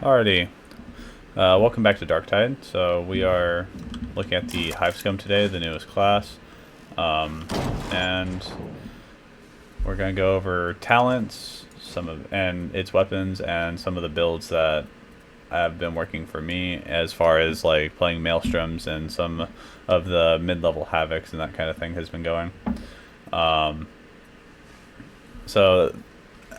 Alrighty, welcome back to Darktide. So we are looking at the Hive Scum today, the newest class, and we're going to go over talents, and its weapons, and some of the builds that have been working for me as far as like playing Maelstroms and some of the mid-level Havocs and that kind of thing has been going. So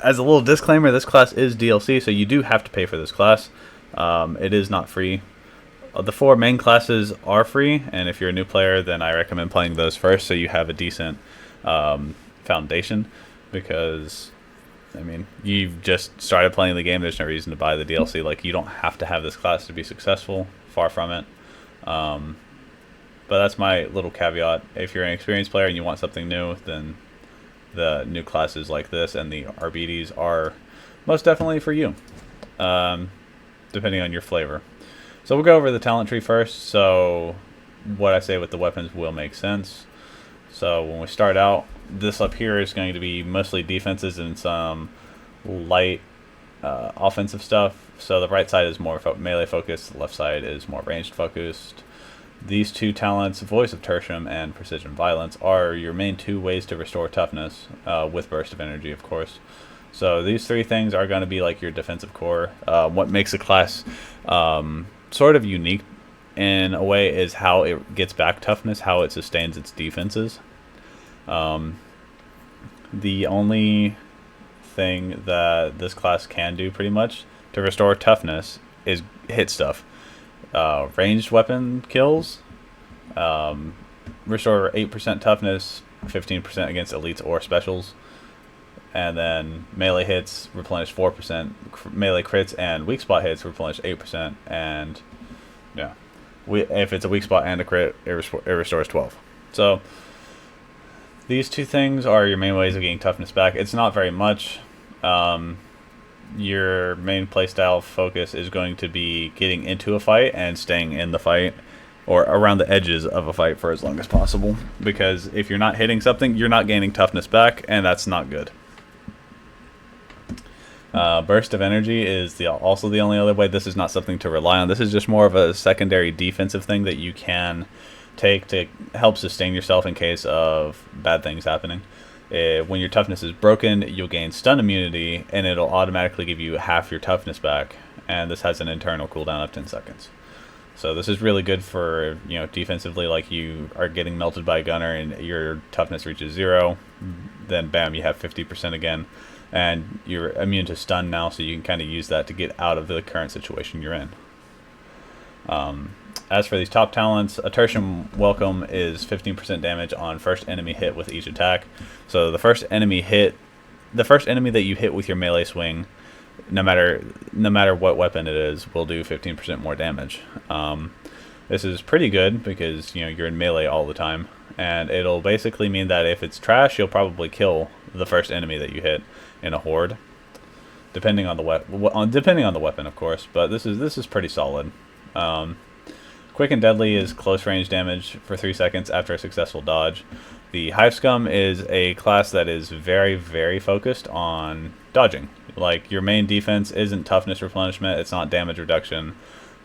as a little disclaimer, this class is DLC, so you do have to pay for this class. It is not free. The four main classes are free, and if you're a new player, then I recommend playing those first so you have a decent foundation. Because, I mean, you've just started playing the game, there's no reason to buy the DLC. Like, you don't have to have this class to be successful. Far from it. But that's my little caveat. If you're an experienced player and you want something new, then the new classes like this and the RBDs are most definitely for you, depending on your flavor. So we'll go over the talent tree first. So what I say with the weapons will make sense. So when we start out, this up here is going to be mostly defenses and some light offensive stuff. So the right side is more melee focused, the left side is more ranged focused. These two talents, Voice of Tertium and Precision Violence, are your main two ways to restore toughness, with Burst of Energy, of course. So these three things are going to be like your defensive core. What makes a class sort of unique in a way is how it gets back toughness, how it sustains its defenses. The only thing that this class can do pretty much to restore toughness is hit stuff. Ranged weapon kills restore 8% toughness, 15% against elites or specials, and then melee hits replenish 4%, melee crits and weak spot hits replenish 8%, and yeah, if it's a weak spot and a crit, it restores 12. So these two things are your main ways of getting toughness back. It's not very much. Your main playstyle focus is going to be getting into a fight and staying in the fight or around the edges of a fight for as long as possible, because if you're not hitting something, you're not gaining toughness back, and that's not good. Burst of Energy is also the only other way. This is not something to rely on. This is just more of a secondary defensive thing that you can take to help sustain yourself in case of bad things happening. When your toughness is broken, you'll gain stun immunity, and it'll automatically give you half your toughness back. And this has an internal cooldown of 10 seconds. So this is really good for, defensively, like you are getting melted by a gunner and your toughness reaches 0. Then bam, you have 50% again. And you're immune to stun now, so you can kind of use that to get out of the current situation you're in. As for these top talents, a Tertium Welcome is 15% damage on first enemy hit with each attack. So the first enemy that you hit with your melee swing, no matter what weapon it is, will do 15% more damage. This is pretty good because you're in melee all the time, and it'll basically mean that if it's trash, you'll probably kill the first enemy that you hit in a horde, depending on the weapon, of course. But this is pretty solid. Quick and Deadly is close range damage for 3 seconds after a successful dodge. The Hive Scum is a class that is very, very focused on dodging. Like, your main defense isn't toughness replenishment, it's not damage reduction,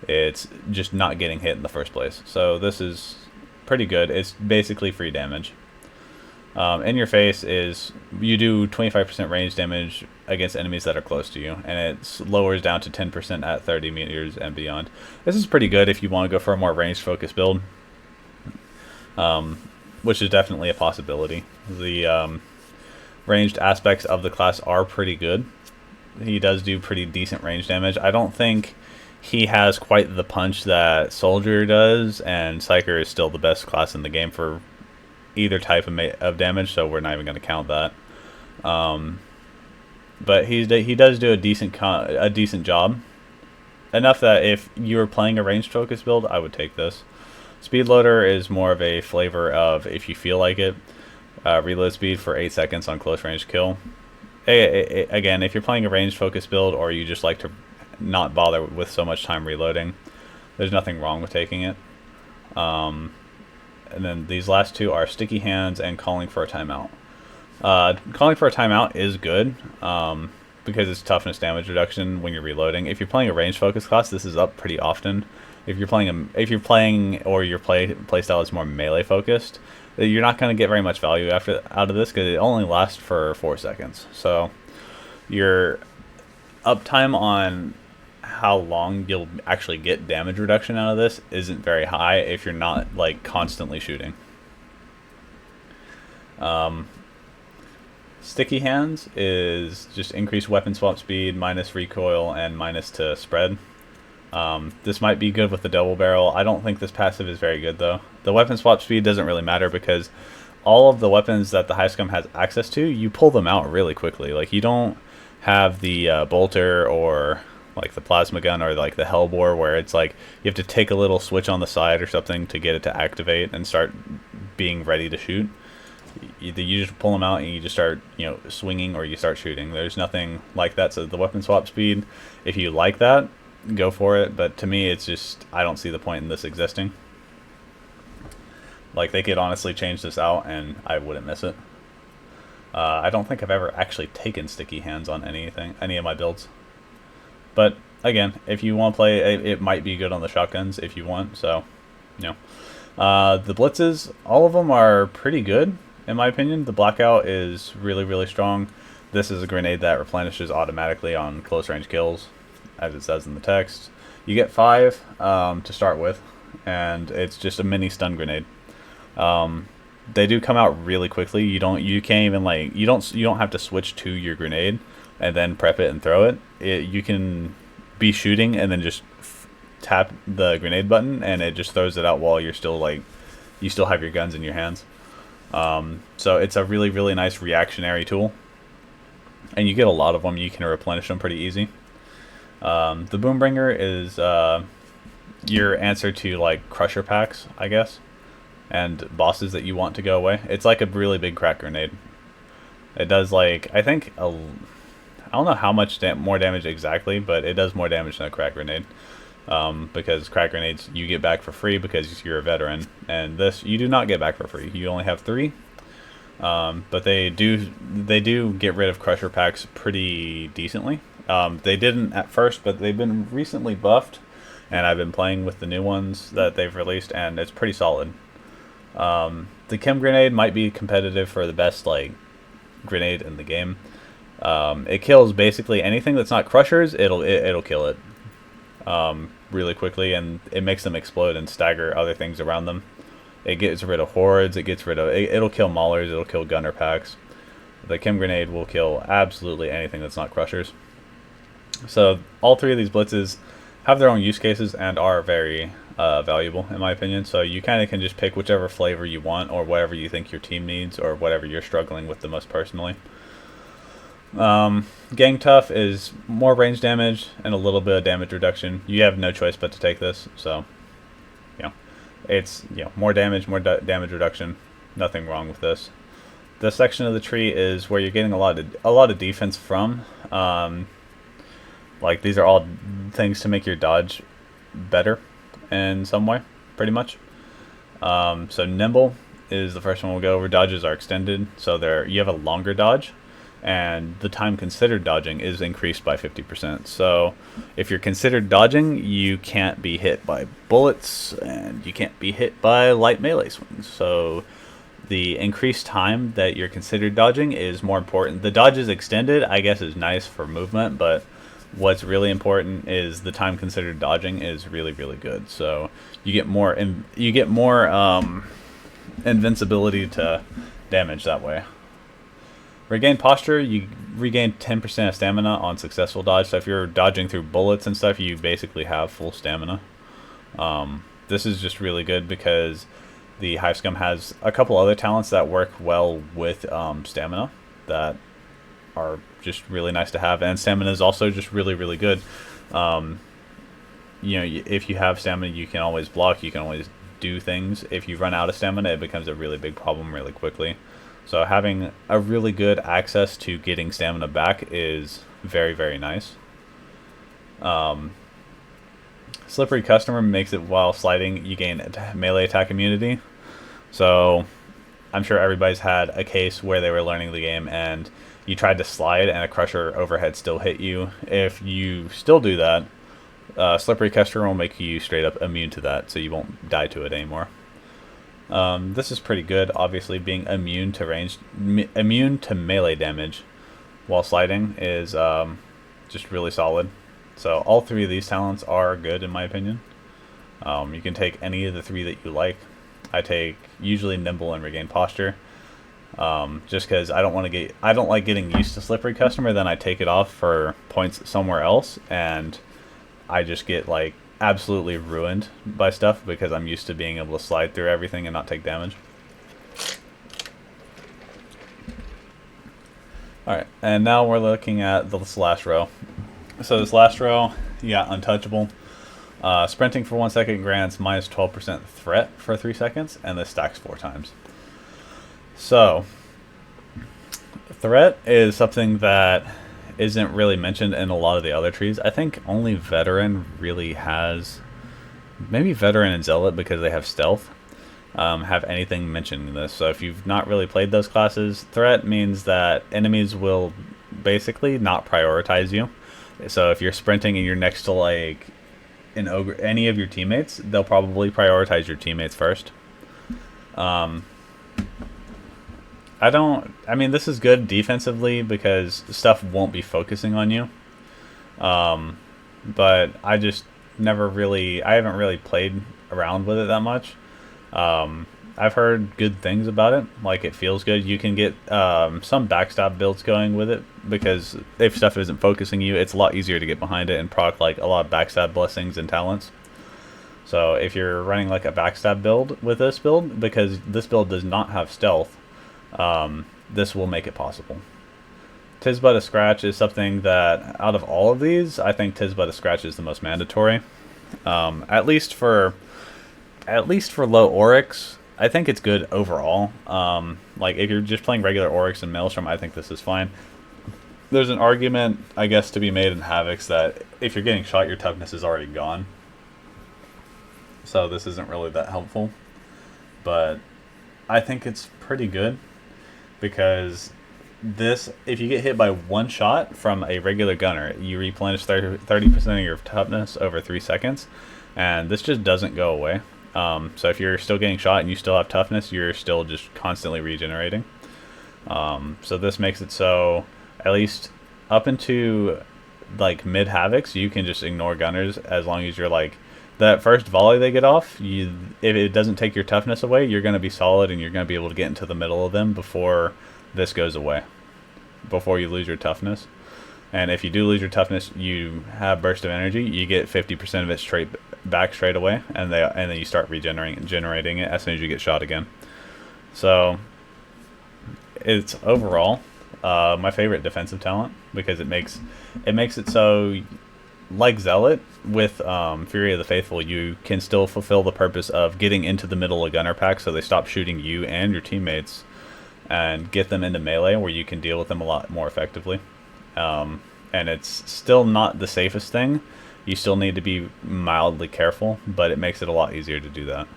it's just not getting hit in the first place. So this is pretty good. It's basically free damage. In your face is you do 25% range damage against enemies that are close to you, and it lowers down to 10% at 30 meters and beyond. This is pretty good if you want to go for a more ranged focus build, which is definitely a possibility. The ranged aspects of the class are pretty good. He does do pretty decent range damage. I don't think he has quite the punch that Soldier does, and Psyker is still the best class in the game for either type of damage, so we're not even going to count that. But he does do a decent job, enough that if you were playing a ranged focus build, I would take this. Speedloader is more of a flavor of if you feel like it. Reload speed for 8 seconds on close range kill. Again, if you're playing a ranged focus build, or you just like to not bother with so much time reloading, there's nothing wrong with taking it. And then these last two are Sticky Hands and Calling for a Timeout. Calling for a Timeout is good. because it's toughness damage reduction when you're reloading. If you're playing a range focus class, this is up pretty often. If you're playing or your playstyle is more melee focused, you're not going to get very much value out of this because it only lasts for 4 seconds. So your uptime on how long you'll actually get damage reduction out of this isn't very high if you're not like constantly shooting. Sticky hands is just increased weapon swap speed, minus recoil, and minus to spread. This might be good with the double barrel. I don't think this passive is very good though. The weapon swap speed doesn't really matter because all of the weapons that the Hive Scum has access to, you pull them out really quickly. Like you don't have the bolter or like the plasma gun or like the hellbore where it's like you have to take a little switch on the side or something to get it to activate and start being ready to shoot. You just pull them out and you just start, swinging or you start shooting. There's nothing like that. So the weapon swap speed, if you like that, go for it. But to me, it's just, I don't see the point in this existing. Like they could honestly change this out and I wouldn't miss it. I don't think I've ever actually taken sticky hands on any of my builds. But again, if you want to play, it might be good on the shotguns if you want. So, the blitzes, all of them are pretty good in my opinion. The blackout is really, really strong. This is a grenade that replenishes automatically on close range kills, as it says in the text. You get 5 to start with, and it's just a mini stun grenade. They do come out really quickly. You don't have to switch to your grenade and then prep it and throw it. You can be shooting and then just tap the grenade button and it just throws it out while you're still you still have your guns in your hands. So it's a really, really nice reactionary tool, and you get a lot of them. You can replenish them pretty easy. The Boombringer is your answer to like crusher packs, I guess, and bosses that you want to go away. It's like a really big crack grenade. It does I think I don't know how much more damage exactly, but it does more damage than a crack grenade. Because crack grenades you get back for free because you're a veteran, and this you do not get back for free. You only have 3, but they do get rid of crusher packs pretty decently. They didn't at first, but they've been recently buffed, and I've been playing with the new ones that they've released, and it's pretty solid. The chem grenade might be competitive for the best grenade in the game. It kills basically anything that's not crushers. It'll kill it really quickly, and it makes them explode and stagger other things around them. It gets rid of hordes. It'll kill maulers. It'll kill gunner packs. The chem grenade will kill absolutely anything that's not crushers. So all 3 of these blitzes have their own use cases and are very valuable in my opinion. So you kind of can just pick whichever flavor you want or whatever you think your team needs or whatever you're struggling with the most personally. Gang Tough is more range damage and a little bit of damage reduction. You have no choice but to take this, so it's more damage, damage reduction. Nothing wrong with this. This section of the tree is where you're getting a lot of defense from. These are all things to make your dodge better in some way, pretty much. So Nimble is the first one we'll go over. Dodges are extended, so you have a longer dodge, and the time considered dodging is increased by 50%. So if you're considered dodging, you can't be hit by bullets, and you can't be hit by light melee swings. So the increased time that you're considered dodging is more important. The dodge is extended, I guess, is nice for movement, but what's really important is the time considered dodging is really, really good. So you get more invincibility to damage that way. Regain posture, you regain 10% of stamina on successful dodge. So if you're dodging through bullets and stuff, you basically have full stamina. This is just really good because the Hive Scum has a couple other talents that work well with stamina that are just really nice to have. And stamina is also just really, really good. If you have stamina, you can always block, you can always do things. If you run out of stamina, it becomes a really big problem really quickly. So having a really good access to getting stamina back is very, very nice. Slippery Customer makes it while sliding, you gain melee attack immunity. So I'm sure everybody's had a case where they were learning the game and you tried to slide and a crusher overhead still hit you. If you still do that, slippery customer will make you straight up immune to that, so you won't die to it anymore. This is pretty good. Obviously, being immune to melee damage while sliding is just really solid. So all three of these talents are good in my opinion. You can take any of the three that you like. I take usually nimble and regain posture. Just because I don't like getting used to slippery customer, then I take it off for points somewhere else, and I just get like absolutely ruined by stuff because I'm used to being able to slide through everything and not take damage. Alright, and now we're looking at this last row. So this last row, you got untouchable. Sprinting for 1 second grants minus 12% threat for 3 seconds, and this stacks 4 times. So, threat is something that isn't really mentioned in a lot of the other trees. I think only Veteran really has, maybe Veteran and Zealot because they have stealth, have anything mentioning this. So if you've not really played those classes, threat means that enemies will basically not prioritize you. So if you're sprinting and you're next to like an ogre, any of your teammates, they'll probably prioritize your teammates first. I mean, this is good defensively because stuff won't be focusing on you. But I just I haven't really played around with it that much. I've heard good things about it. Like, it feels good. You can get some backstab builds going with it because if stuff isn't focusing you, it's a lot easier to get behind it and proc like a lot of backstab blessings and talents. So if you're running like a backstab build with this build, because this build does not have stealth, this will make it possible. Tis But a Scratch is something that, out of all of these, I think Tis But a Scratch is the most mandatory. At least for low Oryx, I think it's good overall. Like, if you're just playing regular Oryx and Maelstrom, I think this is fine. There's an argument, I guess, to be made in Havocs that if you're getting shot, your toughness is already gone. So this isn't really that helpful. But I think it's pretty good because this, if you get hit by one shot from a regular gunner, you replenish 30% of your toughness over 3 seconds, and this just doesn't go away. So if you're still getting shot and you still have toughness, you're still just constantly regenerating. So this makes it so, at least up into like mid Havocs, you can just ignore gunners as long as you're like, that first volley they get off, if it doesn't take your toughness away, you're going to be solid and you're going to be able to get into the middle of them before this goes away, before you lose your toughness. And if you do lose your toughness, you have burst of energy, you get 50% of it straight away, and then you start generating it as soon as you get shot again. So it's overall my favorite defensive talent because it makes it so, like Zealot with Fury of the Faithful, you can still fulfill the purpose of getting into the middle of gunner pack so they stop shooting you and your teammates and get them into melee where you can deal with them a lot more effectively. And it's still not the safest thing. You still need to be mildly careful, but it makes it a lot easier to do that.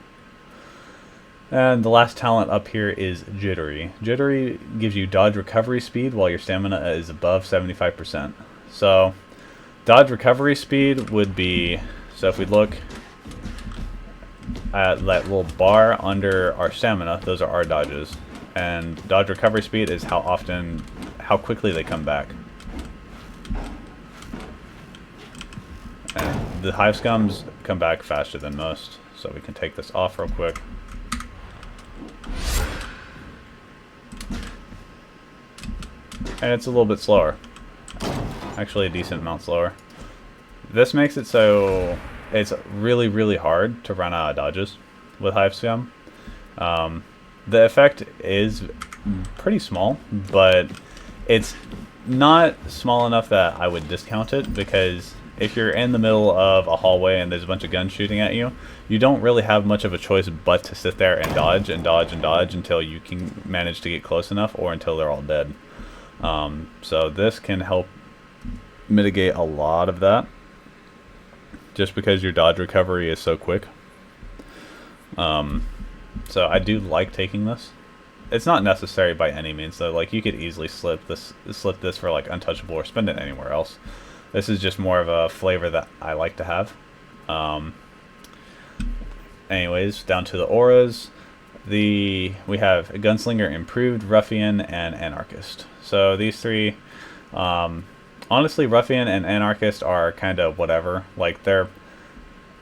And the last talent up here is Jittery. Jittery gives you dodge recovery speed while your stamina is above 75%. So dodge recovery speed would be, so if we look at that little bar under our stamina, those are our dodges. And dodge recovery speed is how quickly they come back. And the Hive Scums come back faster than most, so we can take this off real quick. And it's a little bit slower. Actually a decent amount slower. This makes it so it's really, really hard to run out of dodges with Hive Scum. The effect is pretty small, but it's not small enough that I would discount it, because if you're in the middle of a hallway and there's a bunch of guns shooting at you, you don't really have much of a choice but to sit there and dodge and dodge and dodge until you can manage to get close enough, or until they're all dead. So this can help mitigate a lot of that, just because your dodge recovery is so quick. So I do like taking this. it's not necessary by any means. So like you could easily slip this for like untouchable or spend it anywhere else. This is just more of a flavor that I like to have. Anyways, down to the auras. We have Gunslinger Improved, Ruffian, and Anarchist. So these three, honestly, Ruffian and Anarchist are kind of whatever. Like they're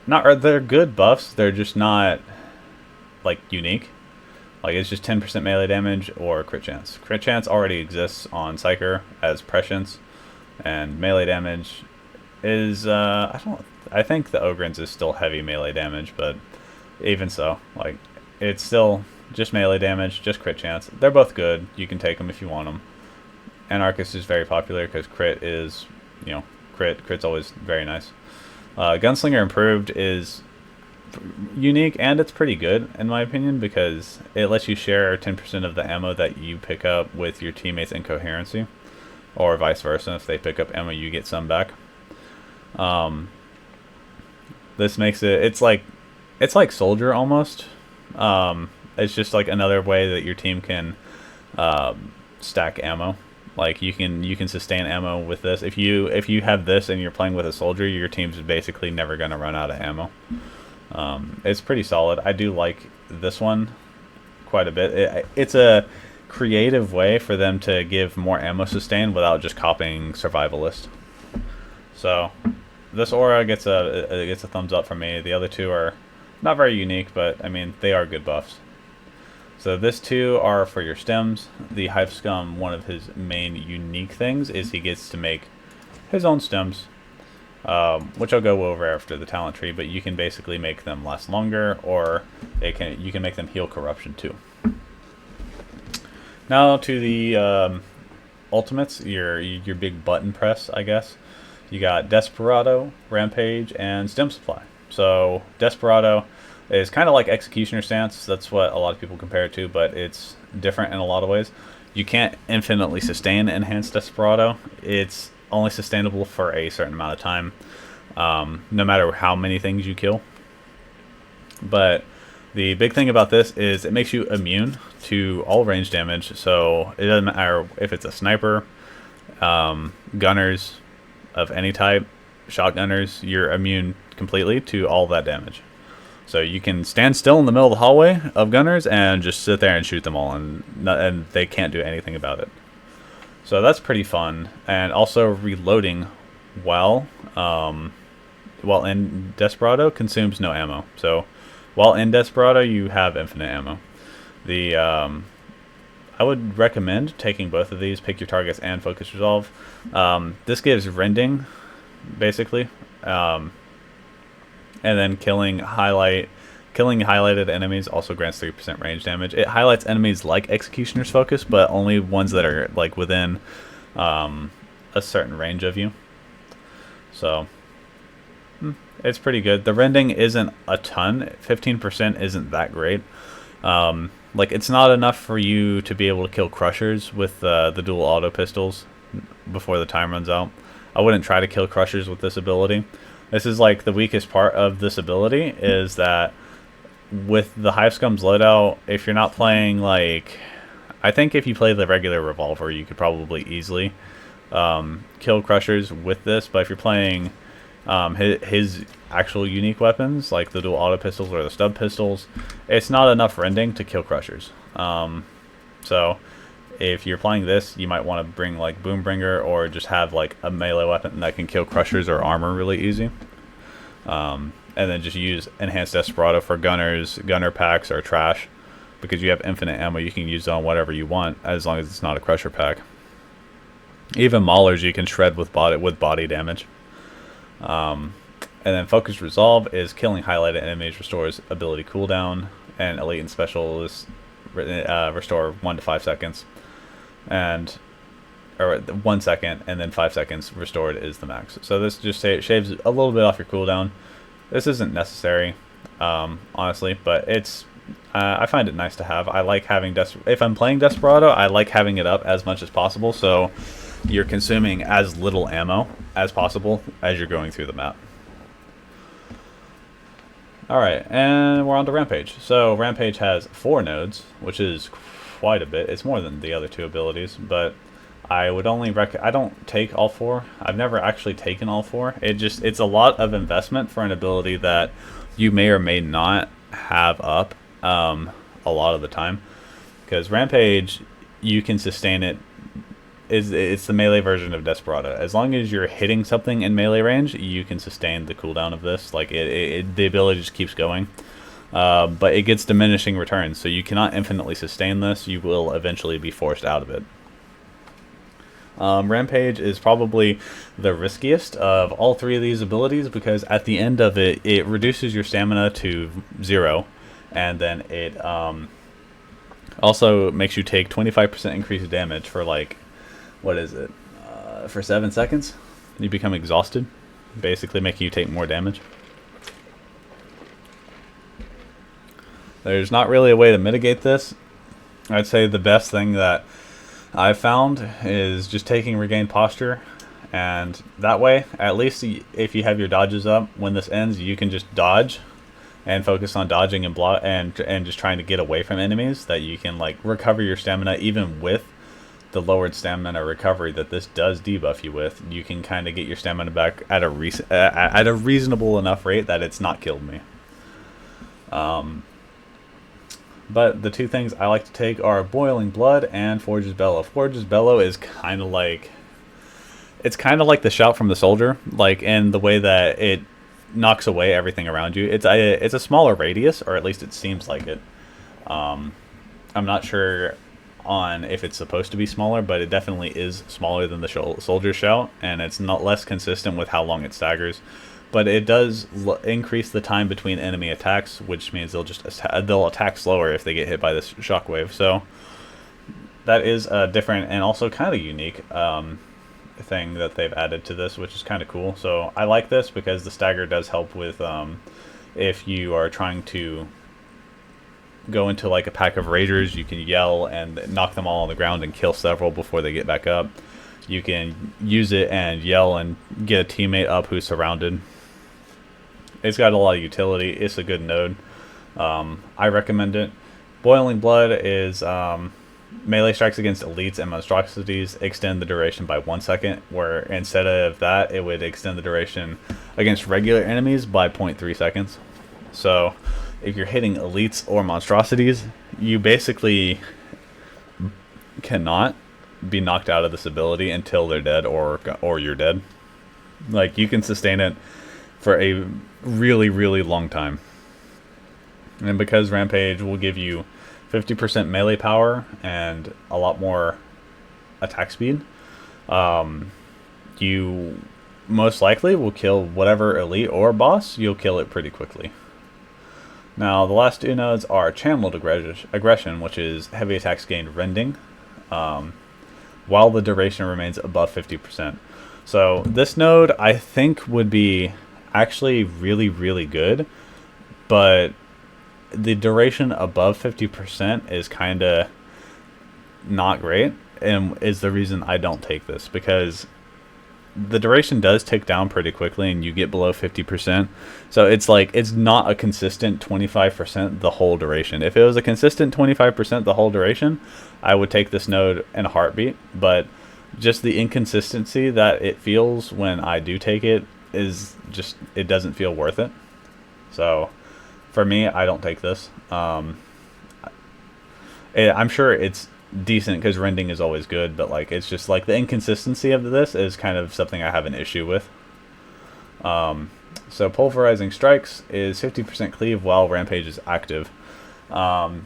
good buffs. They're just not like unique. Like it's just 10% melee damage or crit chance. Crit chance already exists on Psyker as prescience, and melee damage is I think the Ogrins is still heavy melee damage, but even so, like it's still just melee damage, just crit chance. They're both good. You can take them if you want them. Anarchist is very popular because crit is, crit's always very nice. Gunslinger Improved is unique and it's pretty good in my opinion because it lets you share 10% of the ammo that you pick up with your teammates in coherency, or vice versa. If they pick up ammo, you get some back. This makes it's like Soldier almost. It's just like another way that your team can stack ammo. Like you can sustain ammo with this. If you have this and you're playing with a Soldier, your team's basically never gonna run out of ammo. It's pretty solid. I do like this one quite a bit. It's a creative way for them to give more ammo sustain without just copying Survivalist. So this aura gets a thumbs up from me. The other two are not very unique, but I mean they are good buffs. So this two are for your stems. The Hive Scum, one of his main unique things is he gets to make his own stems, which I'll go over after the talent tree. But you can basically make them last longer, or you can make them heal corruption too. Now to the ultimates, your big button press, I guess. You got Desperado, Rampage, and Stem Supply. So Desperado is kind of like Executioner Stance. That's what a lot of people compare it to, but it's different in a lot of ways. You can't infinitely sustain Enhanced Desperado. It's only sustainable for a certain amount of time, no matter how many things you kill. But the big thing about this is it makes you immune to all range damage. So it doesn't matter if it's a sniper, gunners of any type, shotgunners, you're immune completely to all that damage. So you can stand still in the middle of the hallway of gunners and just sit there and shoot them all, and they can't do anything about it. So that's pretty fun. And also reloading while in Desperado consumes no ammo. So while in Desperado you have infinite ammo. I would recommend taking both of these, Pick Your Targets and Focus Resolve. This gives rending, basically. And then killing highlighted enemies also grants 3% range damage. It highlights enemies like Executioner's Focus, but only ones that are like within a certain range of you. So it's pretty good. The rending isn't a ton. 15% isn't that great. Like it's not enough for you to be able to kill Crushers with the dual auto pistols before the time runs out. I wouldn't try to kill Crushers with this ability. This is like the weakest part of this ability, is that with the Hive Scum's loadout, if you're not playing like, I think if you play the regular revolver, you could probably easily kill Crushers with this. But if you're playing his actual unique weapons, like the dual auto pistols or the stub pistols, it's not enough rending to kill Crushers. So if you're playing this, you might want to bring like Boombringer, or just have like a melee weapon that can kill Crushers or armor really easy. And then just use Enhanced Desperado for gunners, gunner packs, or trash, because you have infinite ammo. You can use it on whatever you want as long as it's not a Crusher pack. Even Maulers you can shred with body damage. And then Focus Resolve is killing highlighted enemies restores ability cooldown, and Elite and Specialist restore 1 to 5 seconds. Or 1 second, and then 5 seconds restored is the max. So this just shaves a little bit off your cooldown. This isn't necessary, honestly, but it's I find it nice to have. I like having if I'm playing Desperado, I like having it up as much as possible, so you're consuming as little ammo as possible as you're going through the map. Alright, and we're on to Rampage. So Rampage has 4 nodes, which is quite a bit. It's more than the other two abilities, but I would only I don't take all four. I've never actually taken all four. It's a lot of investment for an ability that you may or may not have up a lot of the time. Because Rampage, you can sustain it. It's the melee version of Desperado. As long as you're hitting something in melee range, you can sustain the cooldown of this. Like the ability just keeps going. But it gets diminishing returns, so you cannot infinitely sustain this. You will eventually be forced out of it. Rampage is probably the riskiest of all three of these abilities because at the end of it, it reduces your stamina to 0, and then it also makes you take 25% increased damage for like, what is it? For 7 seconds, you become exhausted, basically making you take more damage. There's not really a way to mitigate this. I'd say the best thing that I've found is just taking regained posture, and that way, at least if you have your dodges up, when this ends, you can just dodge and focus on dodging and block and just trying to get away from enemies, that you can like recover your stamina even with the lowered stamina recovery that this does debuff you with. You can kind of get your stamina back at a reasonable enough rate that it's not killed me. But the two things I like to take are Boiling Blood and Forge's Bellow. Forge's Bellow is kind of like, it's kind of like the shout from the soldier, like in the way that it knocks away everything around you. It's a smaller radius, or at least it seems like it. I'm not sure on if it's supposed to be smaller, but it definitely is smaller than the soldier's shout, and it's not less consistent with how long it staggers. But it does increase the time between enemy attacks, which means they'll attack slower if they get hit by this shockwave. So that is a different and also kind of unique thing that they've added to this, which is kind of cool. So I like this because the stagger does help with if you are trying to go into like a pack of raiders, you can yell and knock them all on the ground and kill several before they get back up. You can use it and yell and get a teammate up who's surrounded. It's got a lot of utility. It's a good node. I recommend it. Boiling Blood is melee strikes against elites and monstrosities extend the duration by 1 second, where instead of that, it would extend the duration against regular enemies by 0.3 seconds. So if you're hitting elites or monstrosities, you basically cannot be knocked out of this ability until they're dead or you're dead. Like, you can sustain it for a really, really long time. And because Rampage will give you 50% melee power and a lot more attack speed, you most likely will kill whatever elite or boss. You'll kill it pretty quickly. Now, the last two nodes are Channeled Aggression, which is heavy attacks gained rending, while the duration remains above 50%. So this node, I think, would be actually really, really good, but the duration above 50% is kind of not great, and is the reason I don't take this, because the duration does tick down pretty quickly and you get below 50%. So it's like, it's not a consistent 25% the whole duration. If it was a consistent 25% the whole duration, I would take this node in a heartbeat, but just the inconsistency that it feels when I do take it is just, it doesn't feel worth it. So for me, I don't take this. I'm sure it's decent because rending is always good, but like, it's just like the inconsistency of this is kind of something I have an issue with. So Pulverizing Strikes is 50% cleave while Rampage is active, and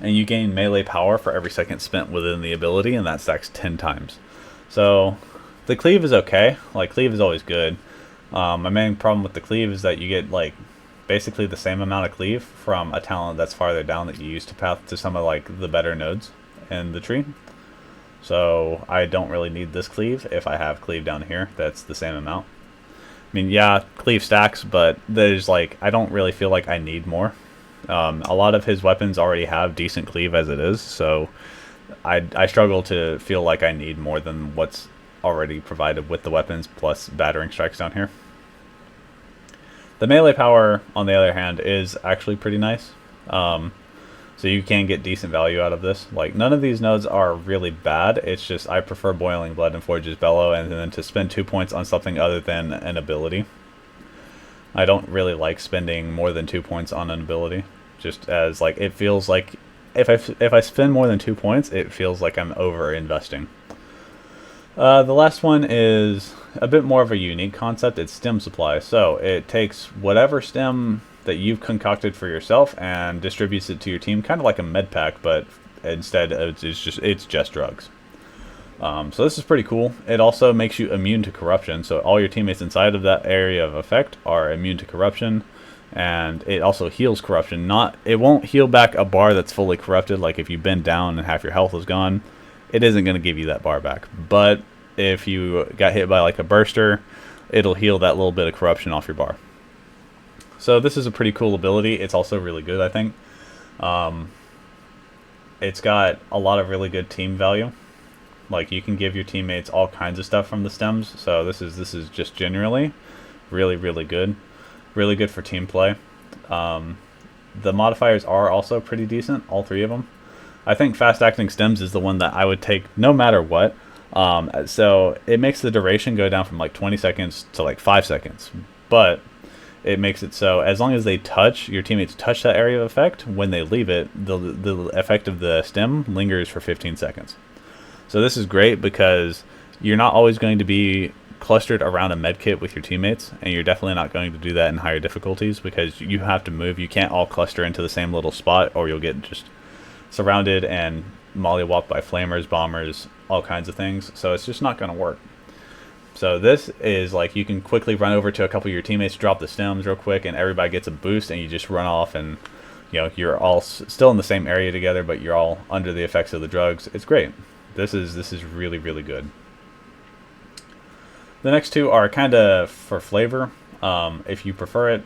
you gain melee power for every second spent within the ability, and that stacks 10 times. So the cleave is okay. Like, cleave is always good. My main problem with the cleave is that you get like basically the same amount of cleave from a talent that's farther down that you use to path to some of like the better nodes in the tree. So I don't really need this cleave if I have cleave down here that's the same amount. I mean, yeah, cleave stacks, but there's like, I don't really feel like I need more. A lot of his weapons already have decent cleave as it is, so I struggle to feel like I need more than what's already provided with the weapons plus battering strikes down here. The melee power, on the other hand, is actually pretty nice. So you can get decent value out of this. Like, none of these nodes are really bad. It's just I prefer Boiling Blood and Forge's Bellow, and then to spend 2 points on something other than an ability. I don't really like spending more than 2 points on an ability. Just as, like, it feels like if I spend more than 2 points, it feels like I'm over investing. The last one is a bit more of a unique concept. It's stem supply. So it takes whatever stem that you've concocted for yourself and distributes it to your team, kind of like a med pack, but instead it's just drugs. So this is pretty cool. It also makes you immune to corruption. So all your teammates inside of that area of effect are immune to corruption, and it also heals corruption. It won't heal back a bar that's fully corrupted. Like if you bend down and half your health is gone, it isn't going to give you that bar back. But if you got hit by like a burster, it'll heal that little bit of corruption off your bar. So this is a pretty cool ability. It's also really good, I think. It's got a lot of really good team value. Like you can give your teammates all kinds of stuff from the stems. So this is just generally really good. Really good for team play. The modifiers are also pretty decent, all three of them. I think fast acting stems is the one that I would take no matter what. So it makes the duration go down from like 20 seconds to like 5 seconds. But it makes it so as long as your teammates touch that area of effect, when they leave it, the effect of the stem lingers for 15 seconds. So this is great because you're not always going to be clustered around a medkit with your teammates, and you're definitely not going to do that in higher difficulties because you have to move. You can't all cluster into the same little spot, or you'll get just surrounded and mollywopped by flamers, bombers, all kinds of things. So it's just not going to work. So this is like you can quickly run over to a couple of your teammates, drop the stems real quick, and everybody gets a boost, and you just run off, and you're all still in the same area together, but you're all under the effects of the drugs. It's great. This is really good. The next two are kind of for flavor. If you prefer it,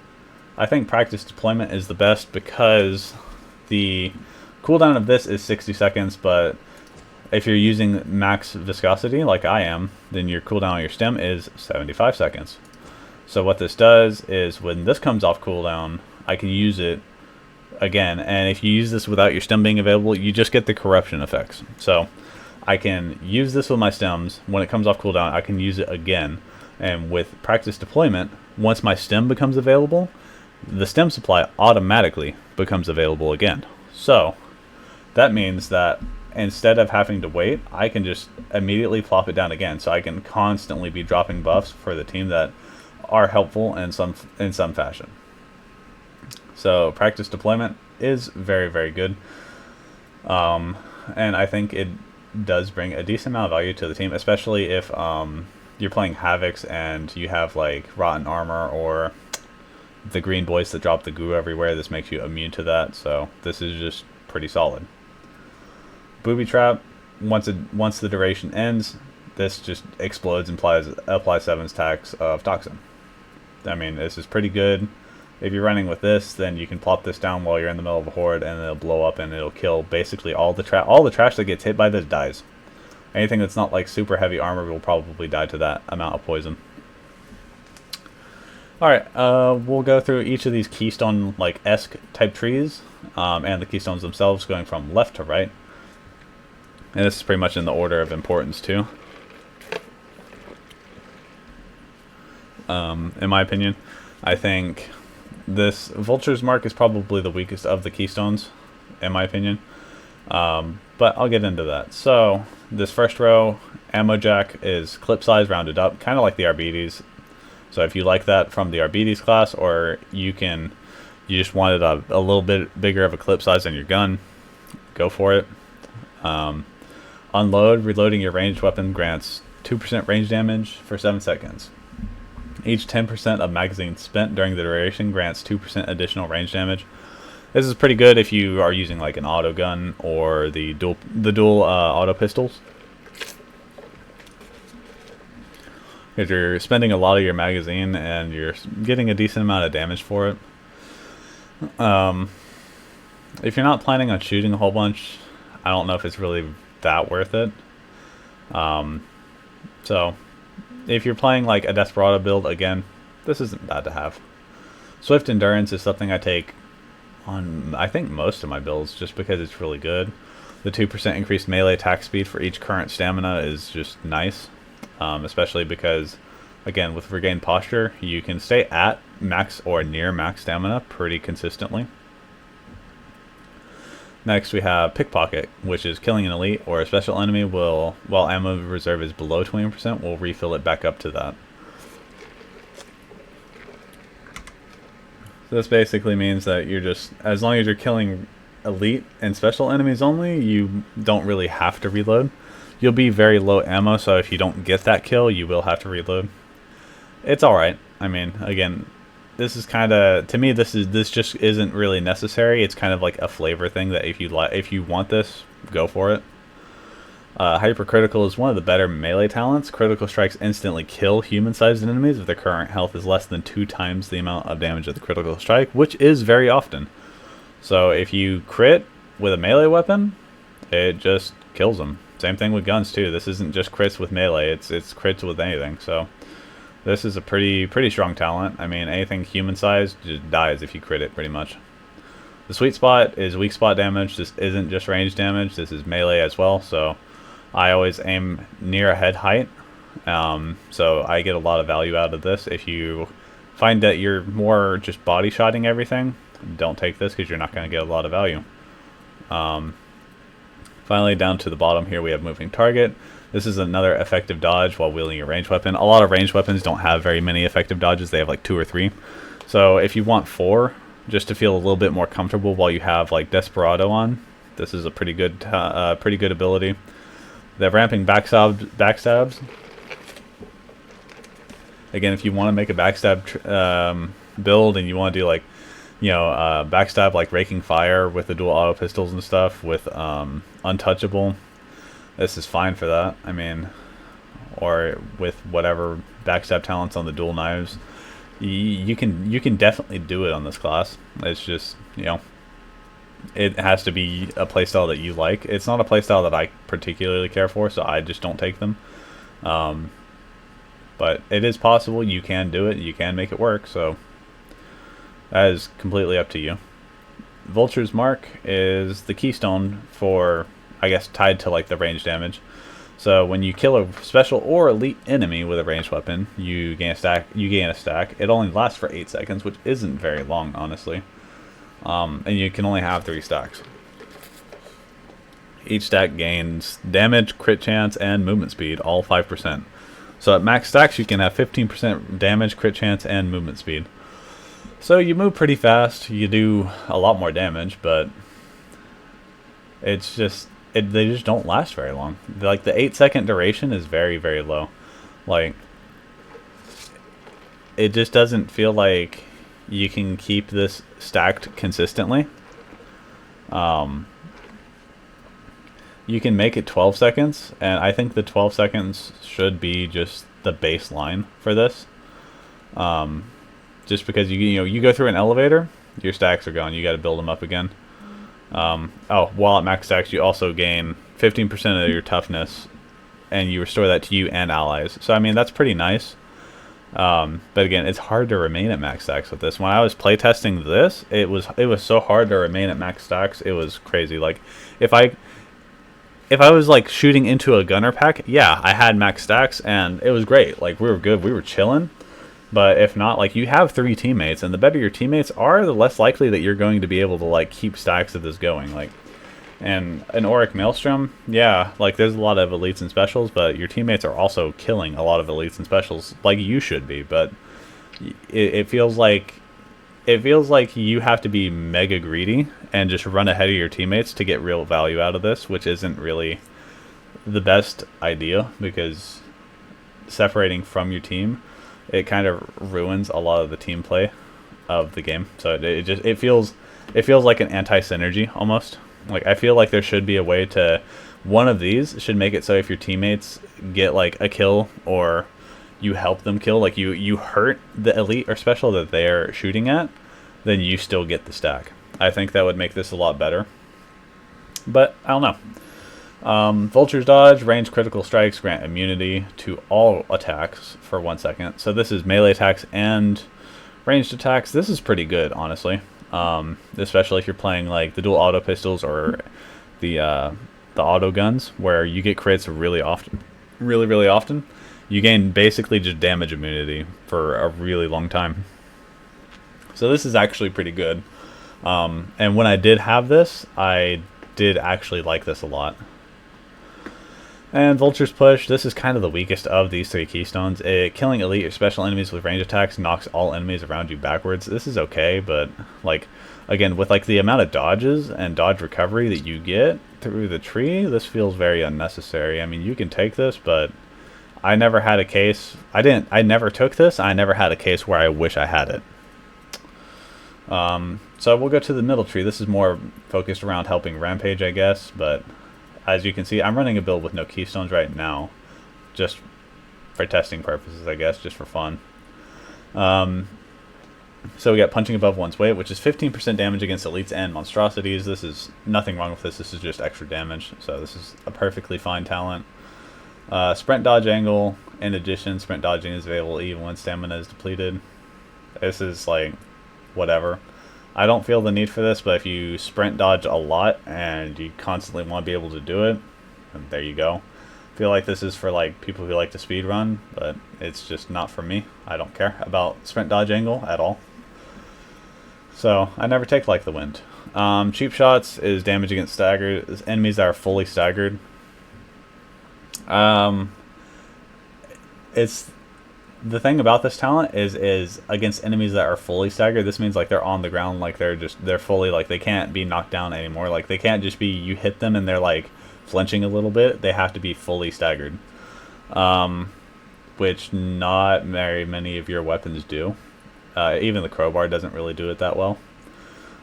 I think practice deployment is the best because the cooldown of this is 60 seconds, but if you're using max viscosity like I am, then your cooldown on your stem is 75 seconds. So what this does is when this comes off cooldown, I can use it again, and if you use this without your stem being available, you just get the corruption effects. So I can use this with my stems. When it comes off cooldown, I can use it again. And with practice deployment, once my stem becomes available, the stem supply automatically becomes available again. So that means that instead of having to wait, I can just immediately plop it down again. So I can constantly be dropping buffs for the team that are helpful in some fashion. So practice deployment is very good. And I think it does bring a decent amount of value to the team, especially if you're playing Havocs and you have like Rotten Armor or the green boys that drop the goo everywhere. This makes you immune to that, so this is just pretty solid. Booby Trap, once the duration ends, this just explodes and applies 7 stacks of Toxin. I mean, this is pretty good. If you're running with this, then you can plop this down while you're in the middle of a horde, and it'll blow up and it'll kill basically all the trash that gets hit by this dies. Anything that's not like super heavy armor will probably die to that amount of poison. Alright, we'll go through each of these keystone like esque type trees, and the keystones themselves going from left to right. And this is pretty much in the order of importance too. In my opinion, I think this Vulture's Mark is probably the weakest of the keystones, in my opinion. But I'll get into that. So this first row, ammo jack, is clip size rounded up, kind of like the Arbites. So if you like that from the Arbites class, or you just wanted a little bit bigger of a clip size on your gun, go for it. Unload, reloading your ranged weapon grants 2% range damage for 7 seconds. Each 10% of magazine spent during the duration grants 2% additional range damage. This is pretty good if you are using like an auto gun or the dual auto pistols. If you're spending a lot of your magazine and you're getting a decent amount of damage for it. If you're not planning on shooting a whole bunch, I don't know if it's really that worth it. So if you're playing like a Desperado build, again, this isn't bad to have. Swift Endurance is something I take on I think most of my builds just because it's really good. The 2% increased melee attack speed for each current stamina is just nice, especially because, again, with regained posture, you can stay at max or near max stamina pretty consistently. Next we have Pickpocket, which is killing an elite or a special enemy will, while ammo reserve is below 20%, will refill it back up to that. So this basically means that you're just, as long as you're killing elite and special enemies only, you don't really have to reload. You'll be very low ammo, so if you don't get that kill, you will have to reload. It's alright. I mean, again, this is kind of, to me, this just isn't really necessary. It's kind of like a flavor thing that if you want this, go for it. Hypercritical is one of the better melee talents. Critical strikes instantly kill human-sized enemies if their current health is less than 2 times the amount of damage of the critical strike, which is very often. So if you crit with a melee weapon, it just kills them. Same thing with guns too. This isn't just crits with melee; it's crits with anything. So this is a pretty strong talent. I mean, anything human-sized just dies if you crit it, pretty much. The sweet spot is weak spot damage. This isn't just range damage. This is melee as well. So I always aim near a head height. So I get a lot of value out of this. If you find that you're more just body shotting everything, don't take this because you're not going to get a lot of value. Finally, down to the bottom here, we have moving target. This is another effective dodge while wielding a ranged weapon. A lot of ranged weapons don't have very many effective dodges. They have like 2 or 3. So if you want 4, just to feel a little bit more comfortable while you have like Desperado on, this is a pretty good ability. The ramping backstabs. Again, if you want to make a backstab build and you want to do like, backstab like raking fire with the dual auto pistols and stuff with untouchable, this is fine for that. I mean, or with whatever backstab talents on the dual knives, you can definitely do it on this class. It's just, it has to be a playstyle that you like. It's not a playstyle that I particularly care for, so I just don't take them. But it is possible. You can do it. You can make it work. So that is completely up to you. Vulture's Mark is the keystone for, I guess, tied to like the range damage. So when you kill a special or elite enemy with a ranged weapon, you gain a stack. It only lasts for 8 seconds, which isn't very long, honestly. And you can only have 3 stacks. Each stack gains damage, crit chance, and movement speed, all 5%. So at max stacks, you can have 15% damage, crit chance, and movement speed. So you move pretty fast. You do a lot more damage, but it's just they just don't last very long. Like the 8-second duration is very, very low. Like it just doesn't feel like you can keep this stacked consistently. You can make it 12 seconds, and I think the 12 seconds should be just the baseline for this. Just because you go through an elevator, your stacks are gone. You got to build them up again. While at max stacks, you also gain 15% of your toughness, and you restore that to you and allies. So I mean, that's pretty nice. But again, it's hard to remain at max stacks with this. When I was playtesting this, it was so hard to remain at max stacks. It was crazy. Like if I was like shooting into a gunner pack, yeah, I had max stacks and it was great. Like we were good, we were chilling. But if not, like you have 3 teammates, and the better your teammates are, the less likely that you're going to be able to like keep stacks of this going. Like, and an Auric Maelstrom, yeah, like there's a lot of elites and specials, but your teammates are also killing a lot of elites and specials, like you should be. But it feels like you have to be mega greedy and just run ahead of your teammates to get real value out of this, which isn't really the best idea, because separating from your team, it kind of ruins a lot of the team play of the game. So it feels like an anti-synergy almost. Like I feel like there should be a way to, one of these should make it so if your teammates get like a kill or you help them kill, like you hurt the elite or special that they're shooting at, then you still get the stack. I think that would make this a lot better. But I don't know. Vulture's Dodge, range critical strikes grant immunity to all attacks for 1 second. So this is melee attacks and ranged attacks. This is pretty good, honestly. especially if you're playing like the dual auto pistols or the auto guns, where you get crits really often, really often. You gain basically just damage immunity for a really long time. So this is actually pretty good. And when I did have this, I did actually like this a lot. And Vulture's Push, this is kind of the weakest of these three keystones. Killing elite or special enemies with range attacks knocks all enemies around you backwards. This is okay, but like, again, with like the amount of dodges and dodge recovery that you get through the tree, this feels very unnecessary. I mean, you can take this, but I never had a case. I never took this. I never had a case where I wish I had it. So we'll go to the middle tree. This is more focused around helping Rampage, I guess, but as you can see, I'm running a build with no keystones right now, just for testing purposes, I guess, just for fun. So we got punching above one's weight, which is 15% damage against elites and monstrosities. This is nothing wrong with this. This is just extra damage, so this is a perfectly fine talent. Sprint dodge angle. In addition, sprint dodging is available even when stamina is depleted. This is like whatever. I don't feel the need for this, but if you sprint dodge a lot and you constantly want to be able to do it, then there you go. I feel like this is for like people who like to speed run, but it's just not for me. I don't care about sprint dodge angle at all. So I never take like the wind. Cheap shots is damage against staggered enemies that are fully staggered. It's the thing about this talent is against enemies that are fully staggered. This means like they're on the ground, like they're fully, like they can't be knocked down anymore. Like they can't just be, you hit them and they're like flinching a little bit. They have to be fully staggered, which not very many of your weapons do. Even the crowbar doesn't really do it that well.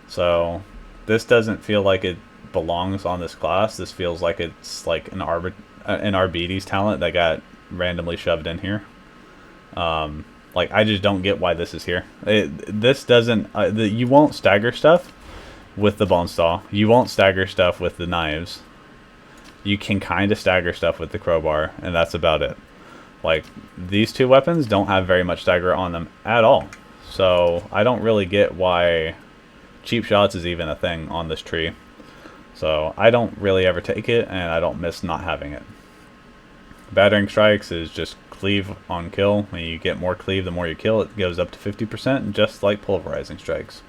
So this doesn't feel like it belongs on this class. This feels like it's like an Arbides talent that got randomly shoved in here. Like I just don't get why this is here. This doesn't. You won't stagger stuff with the bone saw. You won't stagger stuff with the knives. You can kind of stagger stuff with the crowbar, and that's about it. Like these two weapons don't have very much stagger on them at all. So I don't really get why cheap shots is even a thing on this tree. So I don't really ever take it, and I don't miss not having it. Battering strikes is just cleave on kill. When you get more cleave, the more you kill, it goes up to 50%, just like pulverizing strikes.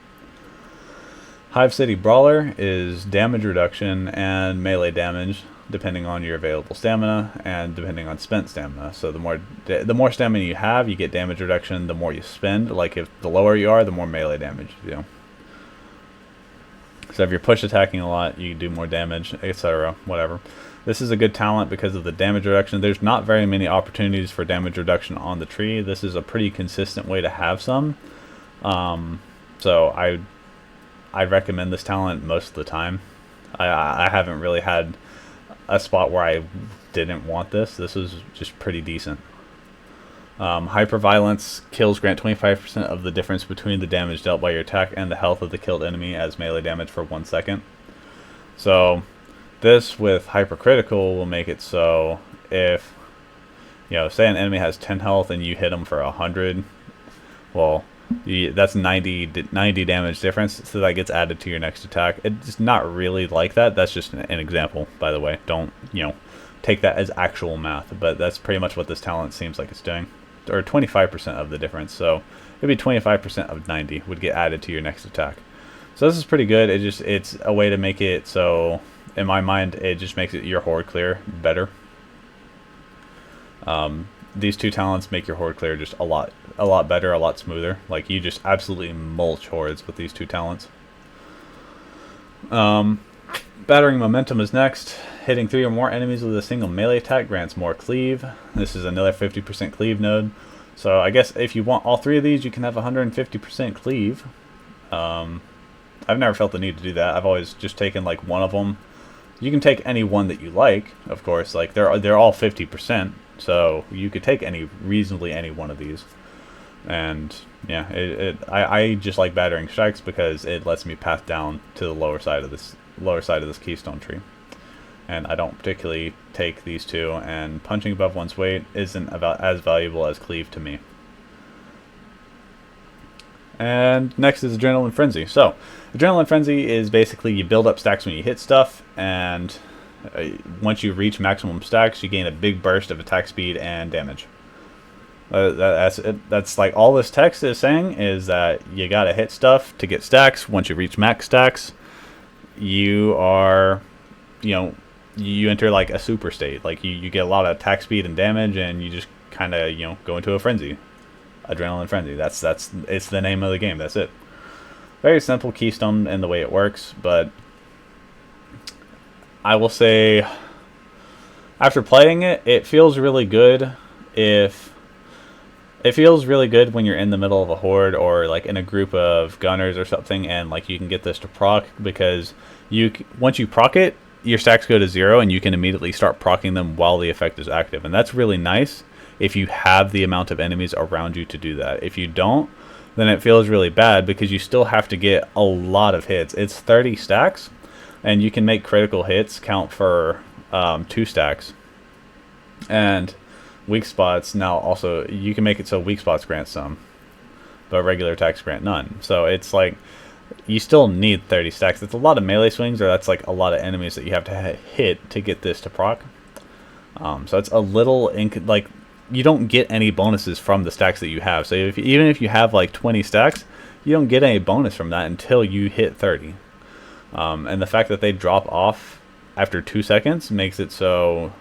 Hive City Brawler is damage reduction and melee damage, depending on your available stamina and depending on spent stamina. So the more stamina you have, you get damage reduction. The more you spend, like if the lower you are, the more melee damage you do. So if you're push attacking a lot, you do more damage, etc. Whatever. This is a good talent because of the damage reduction. There's not very many opportunities for damage reduction on the tree. This is a pretty consistent way to have some. So I recommend this talent most of the time. I haven't really had a spot where I didn't want this. This was just pretty decent. Hyperviolence kills grant 25% of the difference between the damage dealt by your attack and the health of the killed enemy as melee damage for 1 second. So this with hypercritical will make it so if, you know, say an enemy has 10 health and you hit them for 100, well, that's 90 damage difference, so that gets added to your next attack. It's not really like that. That's just an example, by the way. Don't, you know, take that as actual math, but that's pretty much what this talent seems like it's doing. Or 25% of the difference, so it'd be 25% of 90 would get added to your next attack. So this is pretty good. It's a way to make it so, in my mind, it just makes it your horde clear better. These two talents make your horde clear just a lot better, a lot smoother. Like you just absolutely mulch hordes with these two talents. Battering Momentum is next. Hitting 3 or more enemies with a single melee attack grants more cleave. This is another 50% cleave node. So I guess if you want all 3 of these, you can have 150% cleave. I've never felt the need to do that. I've always just taken like one of them. You can take any one that you like, of course. Like they're all 50%, so you could take reasonably any one of these. And yeah, I just like battering strikes because it lets me path down to the lower side of this keystone tree. And I don't particularly take these two, and punching above one's weight isn't about as valuable as cleave to me. And next is Adrenaline Frenzy. So, Adrenaline Frenzy is basically you build up stacks when you hit stuff, and once you reach maximum stacks, you gain a big burst of attack speed and damage. That's it. That's like all this text is saying is that you gotta hit stuff to get stacks. Once you reach max stacks, you are, you enter like a super state. Like you get a lot of attack speed and damage, and you just kind of go into a frenzy. Adrenaline Frenzy. That's it's the name of the game. That's it. Very simple keystone in the way it works, but I will say after playing it, it feels really good when you're in the middle of a horde or like in a group of gunners or something, and like you can get this to proc, because once you proc it, your stacks go to 0 and you can immediately start procking them while the effect is active, and that's really nice if you have the amount of enemies around you to do that. If you don't, then it feels really bad because you still have to get a lot of hits. It's 30 stacks, and you can make critical hits count for 2 stacks. And weak spots, now also, you can make it so weak spots grant some, but regular attacks grant none. So it's like, you still need 30 stacks. It's a lot of melee swings, or that's like a lot of enemies that you have to hit to get this to proc. So it's a little, like, you don't get any bonuses from the stacks that you have. So even if you have like 20 stacks, you don't get any bonus from that until you hit 30. And the fact that they drop off after 2 seconds makes it so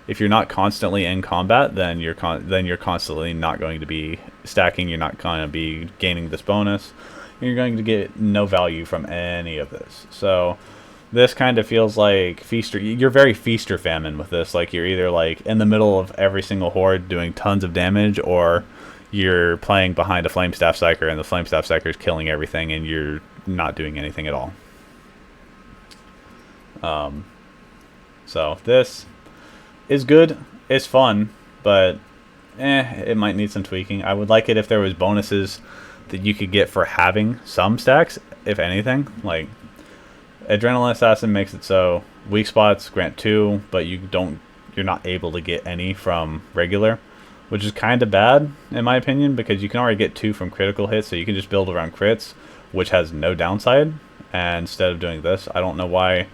if you're not constantly in combat, then you're constantly not going to be stacking. You're not going to be gaining this bonus. You're going to get no value from any of this. So this kind of feels like feast or you're very feast or famine with this. Like you're either like in the middle of every single horde doing tons of damage, or you're playing behind a flame staff psyker and the flame staff psyker is killing everything and you're not doing anything at all. So this is good. It's fun, but it might need some tweaking. I would like it if there was bonuses that you could get for having some stacks, if anything. Like Adrenaline Assassin makes it so weak spots grant 2, but you're not able to get any from regular, which is kind of bad in my opinion, because you can already get 2 from critical hits, so you can just build around crits, which has no downside. And instead of doing this, I don't know why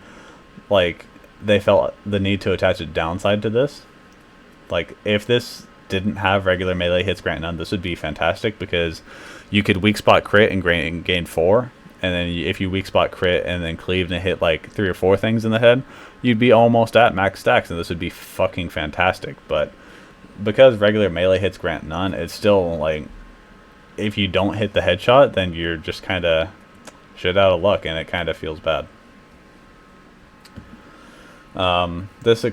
like they felt the need to attach a downside to this. Like if this didn't have regular melee hits grant none, this would be fantastic, because you could weak spot crit and gain 4, and then if you weak spot crit and then cleaved and hit like 3 or 4 things in the head, you'd be almost at max stacks, and this would be fucking fantastic. But because regular melee hits grant none, it's still like if you don't hit the headshot, then you're just kind of shit out of luck, and it kind of feels bad. This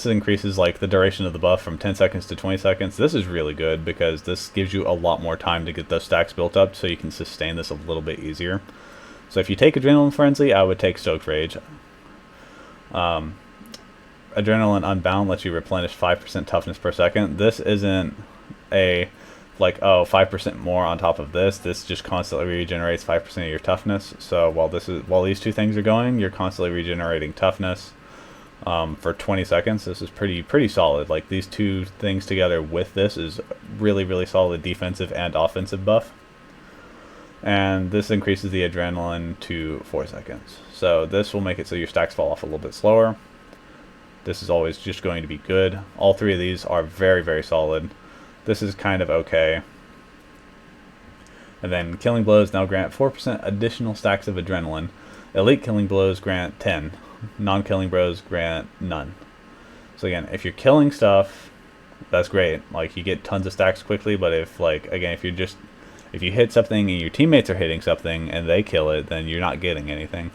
increases like the duration of the buff from 10 seconds to 20 seconds. This is really good because this gives you a lot more time to get those stacks built up, so you can sustain this a little bit easier. So if you take Adrenaline Frenzy, I would take Stoked Rage. Adrenaline Unbound lets you replenish 5% toughness per second. This isn't a like 5% more on top of this. This just constantly regenerates 5% of your toughness. So while these 2 things are going, you're constantly regenerating toughness. For 20 seconds. This is pretty solid. Like these 2 things together with this is really solid defensive and offensive buff. And this increases the adrenaline to 4 seconds. So this will make it so your stacks fall off a little bit slower. This is always just going to be good. All 3 of these are very solid. This is kind of okay. And then Killing Blows now grant 4% additional stacks of adrenaline. Elite Killing Blows grant 10. Non-killing blows grant none. So again, if you're killing stuff, that's great. Like you get tons of stacks quickly, but if you hit something and your teammates are hitting something and they kill it, then you're not getting anything.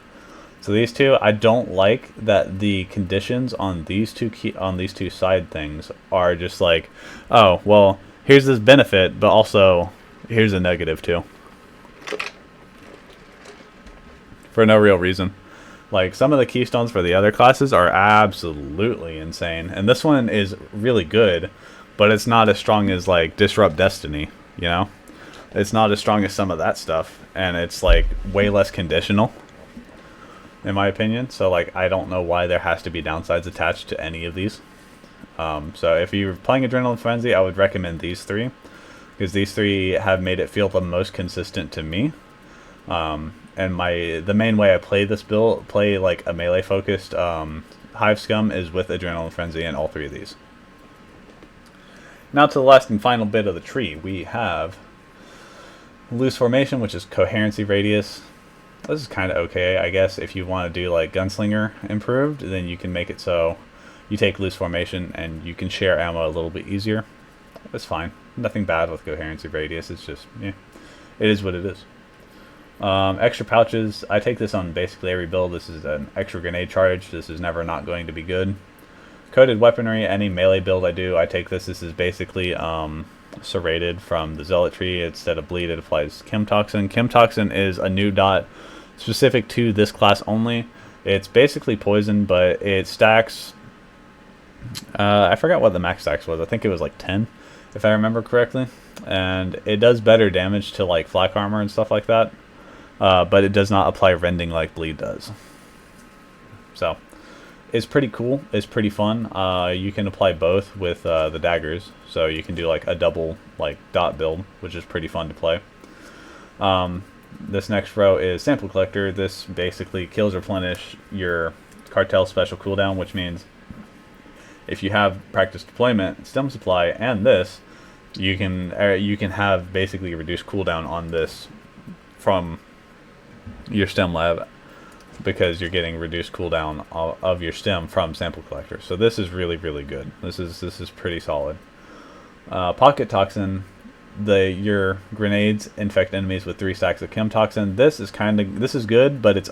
So these 2, I don't like that the conditions on these 2 side things are just like, oh, well, here's this benefit, but also here's a negative too. For no real reason. Like some of the keystones for the other classes are absolutely insane, and this one is really good, but it's not as strong as like Disrupt Destiny, you know? It's not as strong as some of that stuff, and it's like way less conditional, in my opinion. So like I don't know why there has to be downsides attached to any of these. So if you're playing Adrenaline Frenzy, I would recommend these 3. because these three have made it feel the most consistent to me. And the main way I play this build, like a melee focused Hive Scum, is with Adrenaline Frenzy and all three of these. Now to the last and final bit of the tree, we have Loose Formation, which is Coherency Radius. This is kind of okay, I guess. If you want to do like Gunslinger improved, then you can make it so you take Loose Formation and you can share ammo a little bit easier. It's fine. Nothing bad with Coherency Radius. It's just, yeah, it is what it is. Extra pouches. I take this on basically every build. This is an extra grenade charge. This is never not going to be good. Coated weaponry. Any melee build I do, I take this. This is basically serrated from the Zealot tree. Instead of bleed, it applies Chem Toxin. Chem Toxin is a new dot specific to this class only. It's basically poison, but it stacks. I forgot what the max stacks was. I think it was like 10, if I remember correctly. And it does better damage to like flak armor and stuff like that. But it does not apply rending like bleed does. So it's pretty cool. It's pretty fun. You can apply both with the daggers, so you can do like a double like dot build, which is pretty fun to play. This next row is Sample Collector. This basically kills replenish your cartel special cooldown, which means if you have practice deployment, stem supply, and this, you can have basically reduced cooldown on this from your stem lab, because you're getting reduced cooldown of your stem from Sample Collector. So this is really, really good. This is pretty solid. Pocket Toxin. Your grenades infect enemies with 3 stacks of Chem Toxin. This is good, but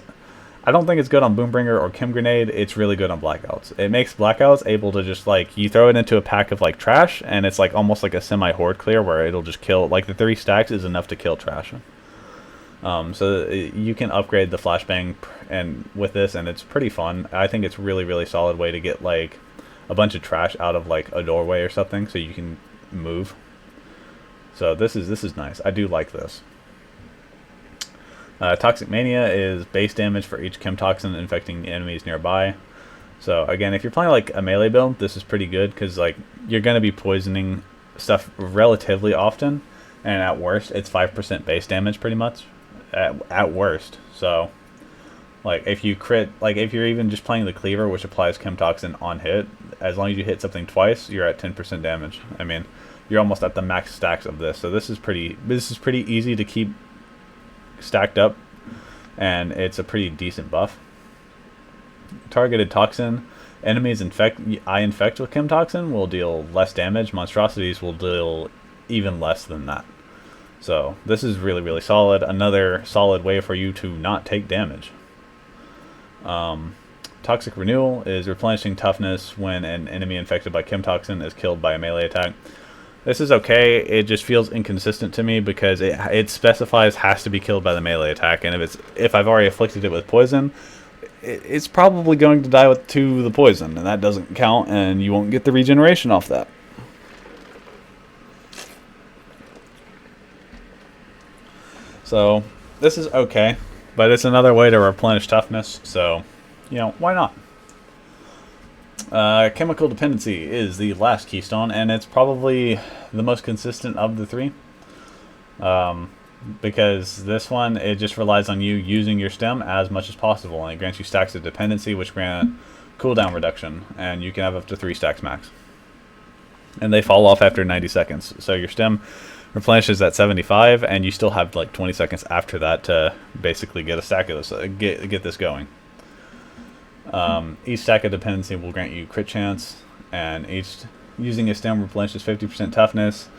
I don't think it's good on Boombringer or Chem Grenade. It's really good on Blackouts. It makes Blackouts able to just like, you throw it into a pack of like trash, and it's like almost like a semi-horde clear where it'll just kill, like the 3 stacks is enough to kill trash. So you can upgrade the flashbang and with this, and it's pretty fun. I think it's really, really solid way to get like a bunch of trash out of like a doorway or something, so you can move. So this is nice. I do like this. Toxic Mania is base damage for each Chem Toxin infecting the enemies nearby. So again, if you're playing like a melee build, this is pretty good, because like you're going to be poisoning stuff relatively often, and at worst it's 5% base damage pretty much at worst. So like if you crit, like if you're even just playing the cleaver, which applies Chem Toxin on hit, as long as you hit something twice, you're at 10% damage. I mean, you're almost at the max stacks of this. So this is pretty easy to keep stacked up, and it's a pretty decent buff. Targeted Toxin. Enemies I infect with Chem Toxin will deal less damage. Monstrosities will deal even less than that. So this is really, really solid. Another solid way for you to not take damage. Toxic Renewal is replenishing toughness when an enemy infected by Chem Toxin is killed by a melee attack. This is okay. It just feels inconsistent to me, because it specifies has to be killed by the melee attack, and if I've already afflicted it with poison, it's probably going to die to the poison, and that doesn't count, and you won't get the regeneration off that. So this is okay, but it's another way to replenish toughness, so why not? Chemical Dependency is the last keystone, and it's probably the most consistent of the 3. Because this one, it just relies on you using your stem as much as possible, and it grants you stacks of dependency, which grant cooldown reduction, and you can have up to 3 stacks max. And they fall off after 90 seconds. So your stem replenishes at 75, and you still have like 20 seconds after that to basically get a stack of this, get this going. Each stack of dependency will grant you crit chance, and using a stem replenishes 50% toughness,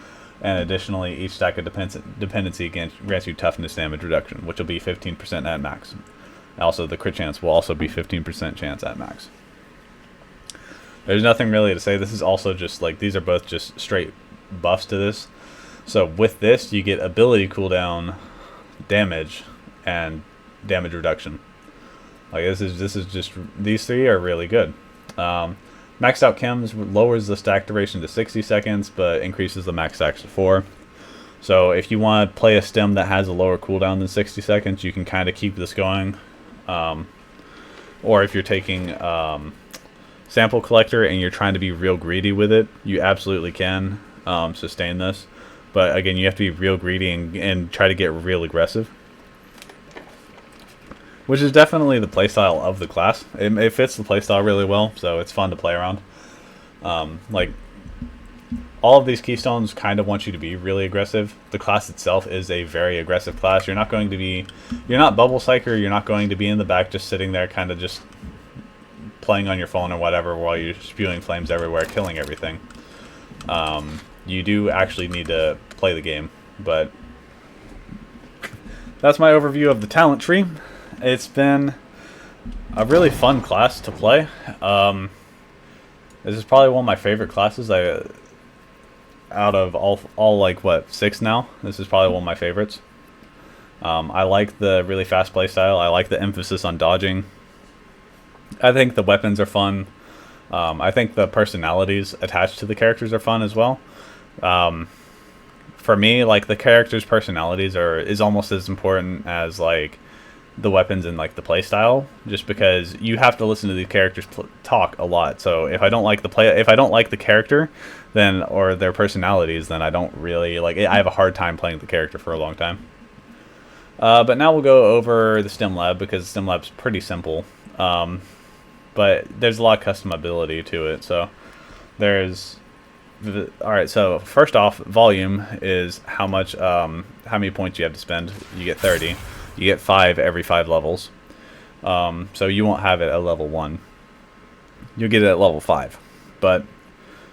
and additionally each stack of dependency grants you toughness damage reduction, which will be 15% at max. Also, the crit chance will also be 15% chance at max. There's nothing really to say. This is also just like, these are both just straight buffs to this. So with this, you get ability cooldown, damage, and damage reduction. Like this is just, these 3 are really good. Maxed out chems lowers the stack duration to 60 seconds, but increases the max stacks to 4. So if you want to play a stem that has a lower cooldown than 60 seconds, you can kind of keep this going. Or if you're taking Sample Collector and you're trying to be real greedy with it, you absolutely can sustain this. But again, you have to be real greedy and try to get real aggressive, which is definitely the playstyle of the class. It fits the playstyle really well, so it's fun to play around. Like, all of these keystones kind of want you to be really aggressive. The class itself is a very aggressive class. You're not Bubble Psyker, you're not going to be in the back just sitting there kind of just playing on your phone or whatever while you're spewing flames everywhere, killing everything. You do actually need to play the game, but that's my overview of the talent tree. It's been a really fun class to play. This is probably one of my favorite classes. Out of all like what, 6 now, this is probably one of my favorites. I like the really fast play style. I like the emphasis on dodging. I think the weapons are fun. I think the personalities attached to the characters are fun as well. For me, like, the characters' personalities is almost as important as like the weapons and like the play style, just because you have to listen to these characters talk a lot. So if I don't like the character, then, or their personalities, then I don't really like it. I have a hard time playing the character for a long time. But now we'll go over the Stim Lab, because Stim Lab's pretty simple. But there's a lot of customability to it. So alright, so first off, volume is how many points you have to spend. You get 30. You get 5 every 5 levels. So you won't have it at level 1. You'll get it at level 5. But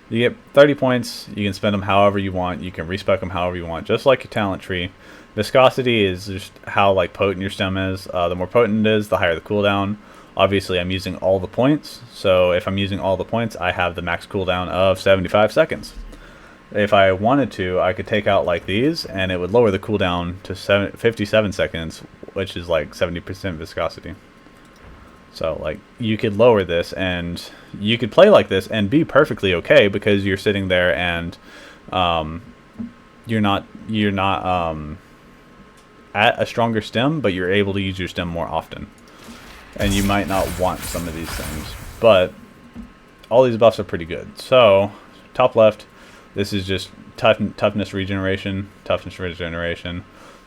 you get 30 points. You can spend them however you want. You can respec them however you want, just like your talent tree. Viscosity is just how like potent your stem is. The more potent it is, the higher the cooldown. Obviously, I'm using all the points. So if I'm using all the points, I have the max cooldown of 75 seconds. If I wanted to, I could take out like these, and it would lower the cooldown to 57 seconds, which is like 70% viscosity. So like, you could lower this, and you could play like this and be perfectly okay, because you're sitting there and you're not at a stronger stem, but you're able to use your stem more often. And you might not want some of these things, but all these buffs are pretty good. So top left, this is just toughness regeneration.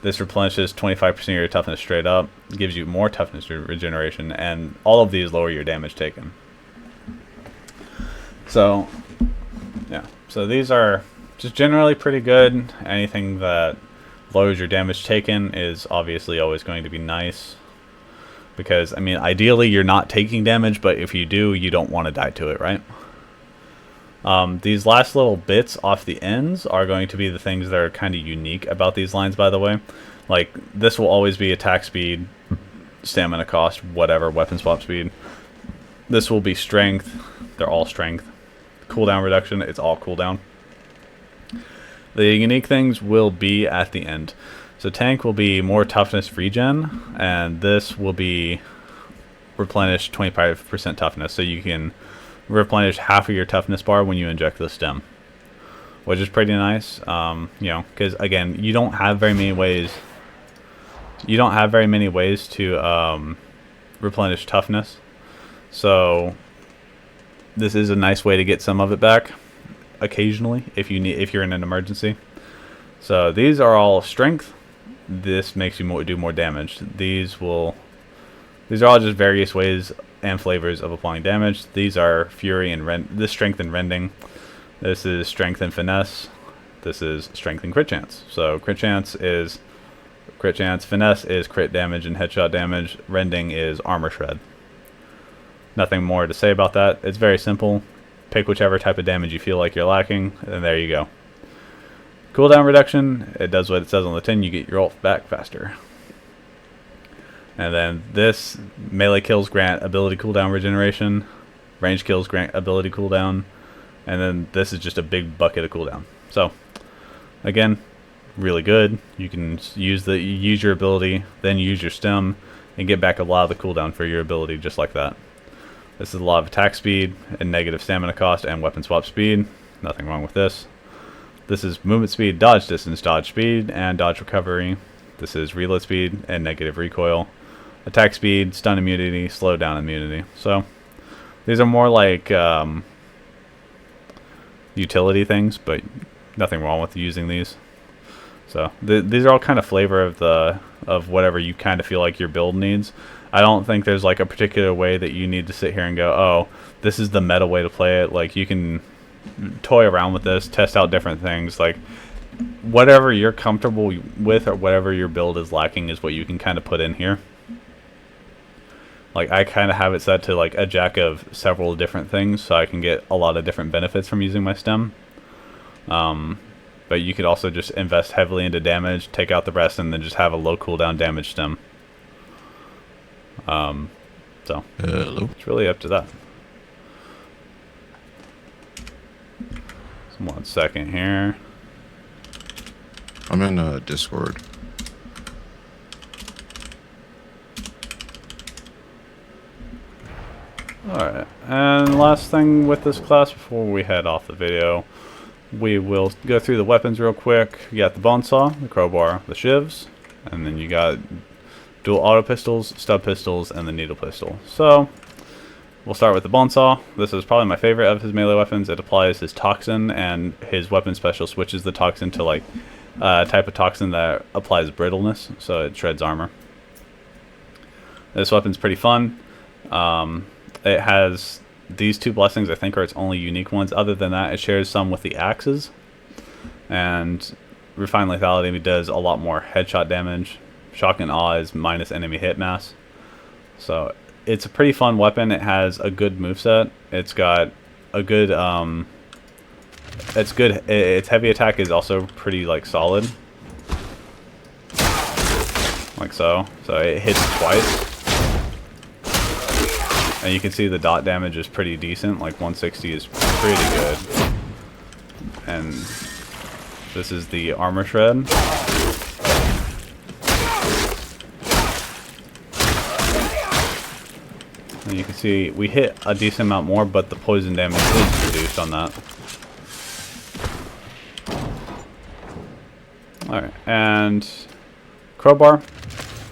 This replenishes 25% of your toughness straight up, gives you more toughness regeneration, and all of these lower your damage taken. So yeah, so these are just generally pretty good. Anything that lowers your damage taken is obviously always going to be nice, because I mean, ideally you're not taking damage, but if you do, you don't want to die to it, right? These last little bits off the ends are going to be the things that are kind of unique about these lines, by the way. Like, this will always be attack speed, stamina cost, whatever, weapon swap speed. This will be strength. They're all strength. Cooldown reduction, it's all cooldown. The unique things will be at the end. So tank will be more toughness regen, and this will be replenish 25% toughness. So you can replenish half of your toughness bar when you inject the stem, which is pretty nice. You know, because again, you don't have very many ways. You don't have very many ways to replenish toughness. So this is a nice way to get some of it back occasionally if you're in an emergency. So these are all strength. This makes you do more damage. These are all just various ways and flavors of applying damage. These are fury and this strength and rending. This is strength and finesse. This is strength and crit chance. So crit chance is crit chance. Finesse is crit damage and headshot damage. Rending is armor shred. Nothing more to say about that. It's very simple. Pick whichever type of damage you feel like you're lacking, and there you go. Cooldown reduction, it does what it says on the tin. You get your ult back faster. And then this, melee kills grant ability cooldown regeneration, range kills grant ability cooldown, and then this is just a big bucket of cooldown. So again, really good. You can use your ability, then use your stem, and get back a lot of the cooldown for your ability just like that. This is a lot of attack speed and negative stamina cost and weapon swap speed. Nothing wrong with this. This is movement speed, dodge distance, dodge speed, and dodge recovery. This is reload speed and negative recoil. Attack speed, stun immunity, slow down immunity. So these are more like utility things, but nothing wrong with using these. So these are all kind of flavor of whatever you kind of feel like your build needs. I don't think there's like a particular way that you need to sit here and go, oh, this is the meta way to play it. Like, you can toy around with this, test out different things. Like, whatever you're comfortable with or whatever your build is lacking is what you can kind of put in here. Like, I kind of have it set to like a jack of several different things, so I can get a lot of different benefits from using my stem. But you could also just invest heavily into damage, take out the rest, and then just have a low cooldown damage stem. So it's really up to that. So 1 second here. I'm in Discord. Alright, and last thing with this class before we head off the video, we will go through the weapons real quick. You got the bone saw, the crowbar, the shivs, and then you got dual auto pistols, stub pistols, and the needle pistol. So we'll start with the bone saw. This is probably my favorite of his melee weapons. It applies his toxin, and his weapon special switches the toxin to like a type of toxin that applies brittleness, so it shreds armor. This weapon's pretty fun. It has these two blessings, I think, are its only unique ones. Other than that, it shares some with the axes. And Refined Lethality does a lot more headshot damage. Shock and Awe is minus enemy hit mass. So it's a pretty fun weapon. It has a good moveset. It's got a good it's good. Its heavy attack is also pretty like solid. Like so. So it hits twice. And you can see the dot damage is pretty decent, like 160 is pretty good. And this is the armor shred. And you can see we hit a decent amount more, but the poison damage is reduced on that. Alright, and crowbar.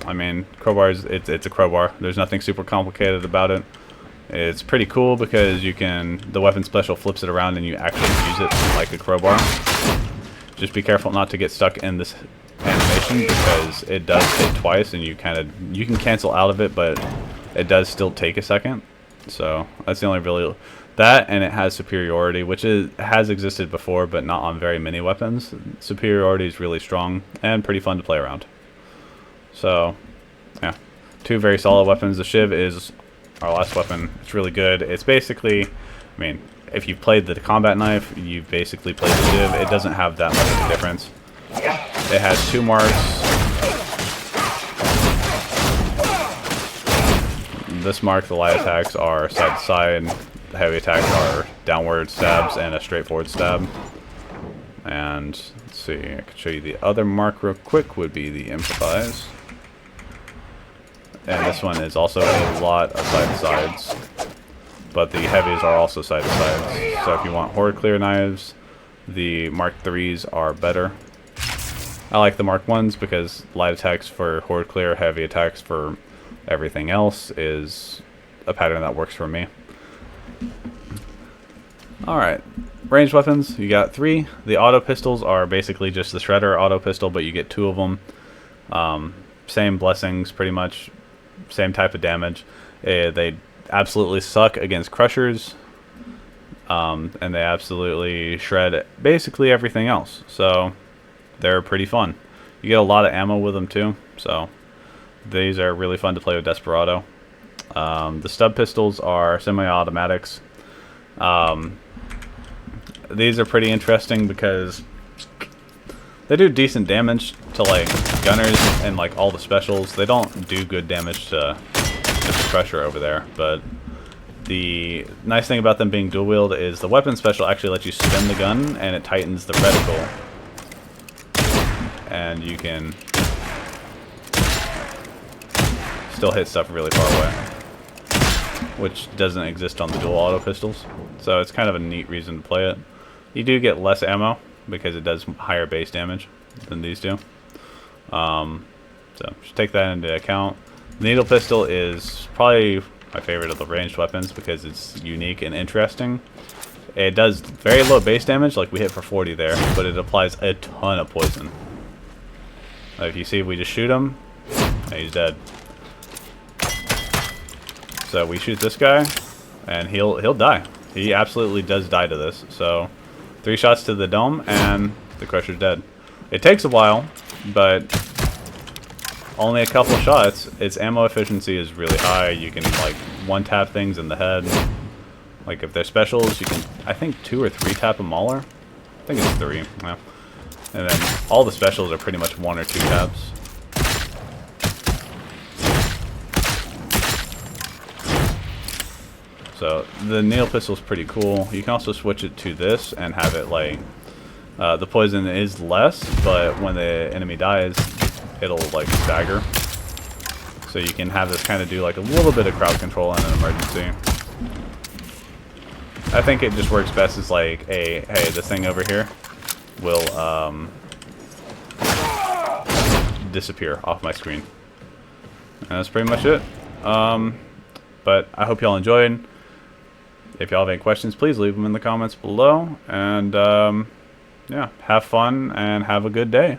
I mean, crowbar is it's a crowbar. There's nothing super complicated about it. It's pretty cool because you can, the weapon special flips it around and you actually use it like a crowbar. Just be careful not to get stuck in this animation because it does hit twice and you can cancel out of it, but it does still take a second. So that's the only really, that, and it has superiority, which has existed before but not on very many weapons. Superiority is really strong and pretty fun to play around. So yeah, two very solid weapons. The shiv is our last weapon. It's really good. It's basically, I mean, if you've played the combat knife, you've basically played the shiv. It doesn't have that much of a difference. It has two marks. This mark, the light attacks are side to side. The heavy attacks are downward stabs and a straightforward stab. And let's see, I can show you the other mark real quick, would be the improvise. And this one is also a lot of side-to-sides, but the heavies are also side-to-sides. So if you want horde clear knives, the Mark 3s are better. I like the Mark 1s because light attacks for horde clear, heavy attacks for everything else is a pattern that works for me. Alright, ranged weapons, you got 3. The auto pistols are basically just the shredder auto pistol, but you get 2 of them. Same blessings, pretty much. Same type of damage. They absolutely suck against crushers, and they absolutely shred basically everything else. So they're pretty fun. You get a lot of ammo with them too, so these are really fun to play with Desperado. The stub pistols are semi-automatics. These are pretty interesting because they do decent damage to like gunners and like all the specials. They don't do good damage to Mr. Crusher over there, but the nice thing about them being dual wield is the weapon special actually lets you spin the gun and it tightens the reticle, and you can still hit stuff really far away, which doesn't exist on the dual auto pistols. So it's kind of a neat reason to play it. You do get less ammo because it does higher base damage than these do. So just take that into account. The needle pistol is probably my favorite of the ranged weapons because it's unique and interesting. It does very low base damage, like we hit for 40 there, but it applies a ton of poison. If you see, we just shoot him, and he's dead. So we shoot this guy, and he'll die. He absolutely does die to this. So 3 shots to the dome, and the Crusher's dead. It takes a while, but only a couple shots. Its ammo efficiency is really high. You can like 1-tap things in the head. Like if they're specials, you can, I think, 2 or 3 tap them all. I think it's 3. Yeah. And then all the specials are pretty much 1 or 2 taps. So the needle pistol is pretty cool. You can also switch it to this and have it like the poison is less, but when the enemy dies, it'll like stagger. So you can have this kind of do like a little bit of crowd control in an emergency. I think it just works best as like hey, this thing over here will disappear off my screen. And that's pretty much it. But I hope y'all enjoyed. If y'all have any questions, please leave them in the comments below. And yeah, have fun and have a good day.